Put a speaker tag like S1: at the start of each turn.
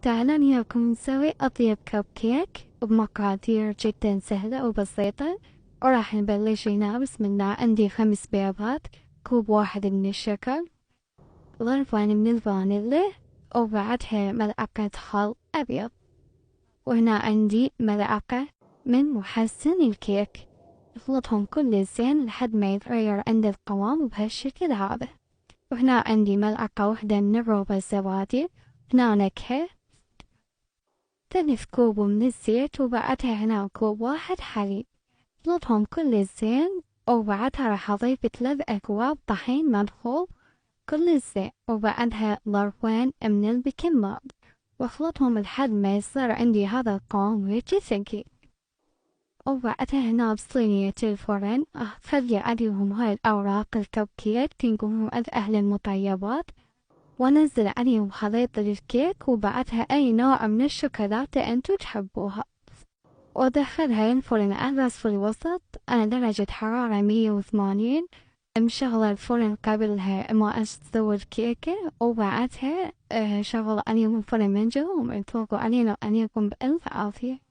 S1: تعالوا وياكم نسوي أطيب كب كيك بمقادير جدا سهلة وبسيطة. وراح نبلش هنا. بسم الله. عندي 5 بيضات، كوب واحد من الشكر، ضربان من الفانيلا، وبعدها ملعقة خل أبيض. وهنا عندي ملعقة من محسن الكيك. اخلطهم كل زين لحد ما يتغير عند القوام بهالشكل هذا. وهنا عندي ملعقة واحدة من الروب الزبادي. هنا نكهة 3 كوب من الزيت، وبعدها هنا كوب واحد حليب. اخلطهم كل زين، وبعدها راح أضيف 3 أكواب طحين منخول كل زين، وبعدها ضربين من البيكنج، واخلطهم لحد ما يصير عندي هذا القوام هيجي ثقيل. وبعدها هنا بصينية الفرن أخلي عليهم هاي الأوراق الكب كيك تنقوم عند أهل المطيبات، وانزل عليهم خليط الكيك، وبعدها اي نوع من الشوكولاتة انتو تحبوها، وادخلها الفرن على الوسط على درجة حرارة 180. مشغلة الفرن قبلها ما استوي الكيكة، وبعدها شغل عليهم الفرن من جوا، ومتوقع علينا عليكم بألف عافية.